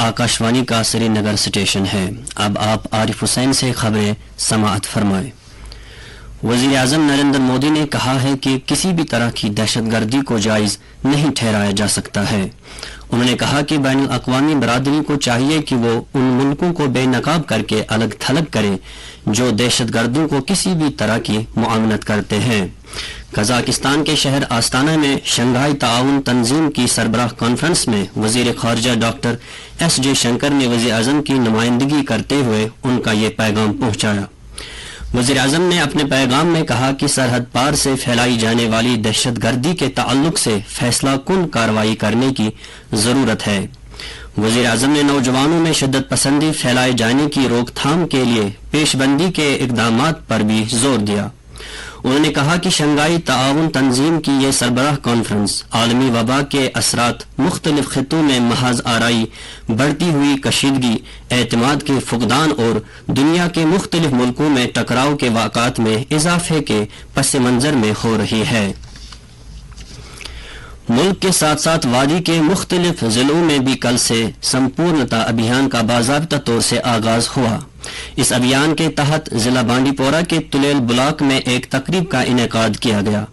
आकाशवाणी का श्रीनगर स्टेशन है। अब आप आरिफ हुसैन से खबरें समाअत फरमाएं। वज़ीर आज़म नरेंद्र मोदी ने कहा है कि किसी भी तरह की दहशतगर्दी को जायज़ नहीं ठहराया जा सकता है। उन्होंने कहा कि बैनुल अक़वामी बरादरी को चाहिए कि वो उन मुल्कों को बेनकाब करके अलग थलग करे जो दहशतगर्दों को किसी भी तरह की मुआवनत करते हैं। कजाकिस्तान के शहर आस्ताना में शंघाई ताउन तंजीम की सरबराह कॉन्फ्रेंस में वज़ीर ख़ारिजा डॉक्टर एस जयशंकर ने वज़ीर आज़म की नुमाइंदगी करते हुए उनका ये पैगाम पहुंचाया। वज़ीर आज़म ने अपने पैगाम में कहा कि सरहद पार से फैलाई जाने वाली दहशतगर्दी के ताल्लुक से फैसला कुन कार्रवाई करने की ज़रूरत है। वज़ीर आज़म ने नौजवानों में शिद्दत पसंदी फैलाए जाने की रोकथाम के लिए पेशबंदी के इक़दामात पर भी जोर दिया। उन्होंने कहा कि शंघाई ताउन तंजीम की ये सरबराह कॉन्फ्रेंस आलमी वबा के असरात मुख्तलिफ खित्तों में महाज आराई, बढ़ती हुई कशीदगी, एतमाद के फुकदान और दुनिया के मुख्तलिफ मुल्कों में टकराव के वाक़ात में इजाफे के पस मंज़र में हो रही है। मुल्क के साथ साथ वादी के मुख्तलिफ जिलों में भी कल से संपूर्णता अभियान का बाज़ाब्ता तौर से आगाज हुआ। इस अभियान के तहत जिला बांडीपोरा के तुलेल ब्लॉक में एक तकरीब का इनेकाद किया गया।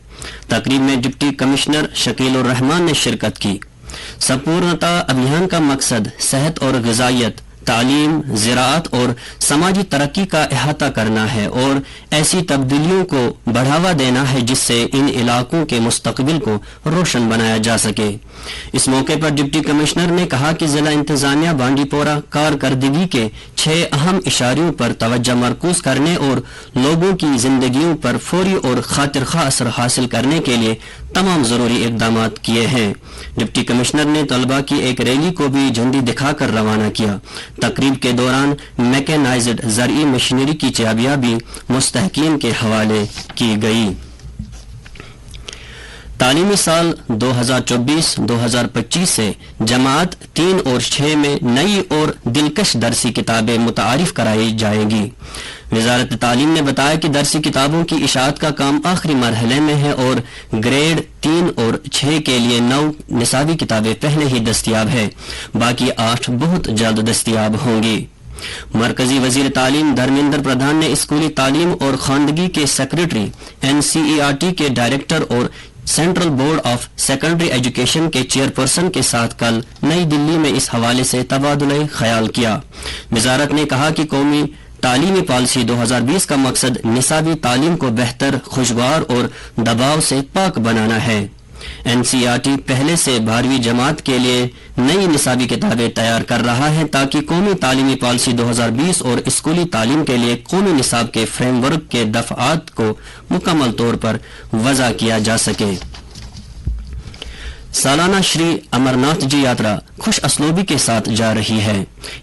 तकरीब में डिप्टी कमिश्नर शकील उर रहमान ने शिरकत की। संपूर्णता अभियान का मकसद सेहत और ग़िज़ाइयत, तालीम, ज़राअत और समाजी तरक्की का अहाता करना है और ऐसी तब्दीलियों को बढ़ावा देना है जिससे इन इलाकों के मुस्तकबिल को रोशन बनाया जा सके। इस मौके पर डिप्टी कमिश्नर ने कहा कि जिला इंतजामिया बांडीपोरा कारकर्दगी के 6 अहम इशारों पर तवज्जो मरकूज करने और लोगों की जिंदगियों पर फौरी और खातिर खा असर हासिल करने के लिए तमाम जरूरी इकदाम किए हैं। डिप्टी कमिश्नर ने तलबा की एक रैली को भी झंडी दिखाकर रवाना किया। तकरीब के दौरान मैकेनाइज्ड ज़रई मशीनरी की चाबियां भी मुस्तहकीन के हवाले की गई। तालीमी साल 2024-2025 से जमात 3 और 6 में नई और दिलकश दरसी किताबें मुतारिफ कराई जाएंगी। वजारत तालीम ने बताया कि दरसी किताबों की इशाअत का काम आखिरी मरहले में है और ग्रेड 3 और 6 के लिए 9 निसाबी किताबें पहले ही दस्तियाब है, बाकी 8 बहुत जल्द दस्तियाब होंगी। मरकजी वजीर तालीम धर्मेंद्र प्रधान ने स्कूली तालीम और खानदगी के सेक्रेटरी, NCERT के डायरेक्टर और central board of secondary education के चेयरपर्सन के साथ कल नई दिल्ली में इस हवाले से तबादुले ख्याल किया। वजारत ने कहा कि कौमी तालीमी पॉलिसी 2020 का मकसद निसाबी तालीम को बेहतर, खुशगवार और दबाव से पाक बनाना है। NCERT पहले से 12वीं जमात के लिए नई निसाबी किताबें तैयार कर रहा है ताकि कौमी तालीमी पॉलिसी 2020 और स्कूली तालीम के लिए कौमी निसाब के फ्रेमवर्क के दफआत को मुकम्मल तौर पर वज़ा किया जा सके। सालाना श्री अमरनाथ जी यात्रा खुश असलोबी के साथ जा रही है।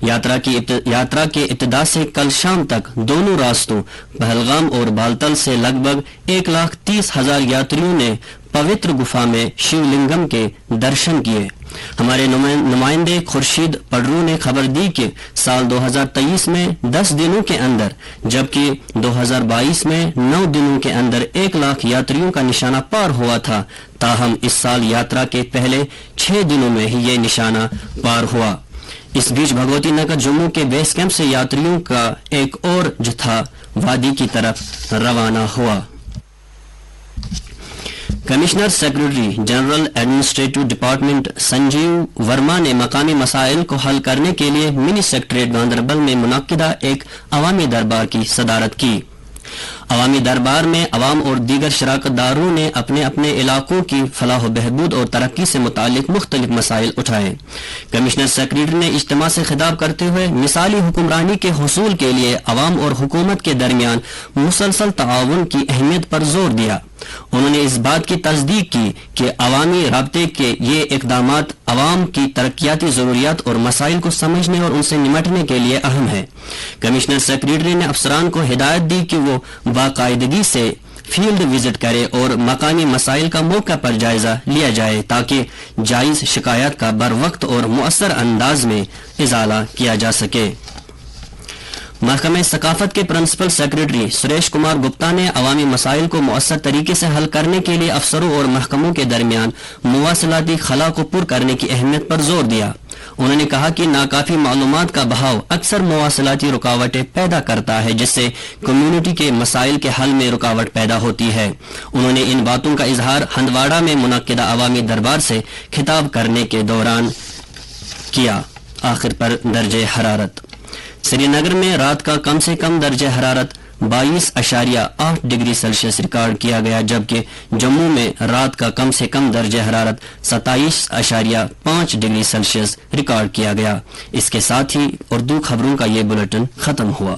यात्रा के इब्तिदा से कल शाम तक दोनों रास्तों पहलगाम और बालतल से लगभग 1,30,000 यात्रियों ने पवित्र गुफा में शिवलिंगम के दर्शन किए। हमारे नुमाइंदे खुर्शीद पडरू ने खबर दी कि साल 2023 में 10 दिनों के अंदर जबकि 2022 में 9 दिनों के अंदर 1 लाख यात्रियों का निशाना पार हुआ था, ताहम इस साल यात्रा के पहले 6 दिनों में ही ये निशाना पार हुआ। इस बीच भगवती नगर जम्मू के बेस कैंप से यात्रियों का एक और जत्था वादी की तरफ रवाना हुआ। Commissioner secretary general administrative department Sanjeev Verma ने मकामी मसाइल को हल करने के लिए मिनी सेक्रेटरीट गांधरबल में मुनक्किदा एक अवामी दरबार की सदारत की। अवामी दरबार में अवाम और दीगर शराकतदारों ने अपने अपने इलाकों की फलाह बहबूद और तरक्की से मुतालिक मुख्तलिफ मसाइल उठाए। कमिश्नर सेक्रेटरी ने इज्तिमा से खिताब करते हुए मिसाली हुक्मरानी के हुसूल के लिए अवाम और हुकूमत के दरमियान मुसलसल ताआवुन की अहमियत पर जोर दिया। उन्होंने इस बात की तस्दीक की कि अवामी राब्ते के ये इकदामात अवाम की तरक्याती जरूरियात और मसाइल को समझने और उनसे निमटने के लिए अहम है। कमिश्नर सेक्रेटरी ने अफसरान को हिदायत दी कि वो बाकायदगी से फील्ड विजिट करे और मकामी मसाइल का मौका पर जायजा लिया जाए ताकि जायज शिकायत का बर वक्त और मुअस्सर अंदाज में इजाला किया जा सके। محکمہ ثقافت کے پرنسپل سیکرٹری سریش کمار گپتا نے عوامی مسائل کو مؤثر طریقے سے حل کرنے کے لیے افسروں اور محکموں کے درمیان مواصلاتی خلا کو پر کرنے کی اہمیت پر زور دیا. انہوں نے کہا کہ ناکافی معلومات کا بہاؤ اکثر مواصلاتی رکاوٹیں پیدا کرتا ہے جس سے کمیونٹی کے مسائل کے حل میں رکاوٹ پیدا ہوتی ہے. انہوں نے ان باتوں کا اظہار ہندواڑہ میں منعقدہ عوامی دربار سے خطاب کرنے کے دوران کیا. آخر پر درجہ حرارت. سری نگر میں رات کا کم سے کم درجہ حرارت 22.8 ڈگری سیلسیس ریکارڈ کیا گیا، جبکہ جموں میں رات کا کم سے کم درجہ حرارت 27.5 ڈگری سیلسیس ریکارڈ کیا گیا. اس کے ساتھ ہی اردو خبروں کا یہ بلیٹن ختم ہوا.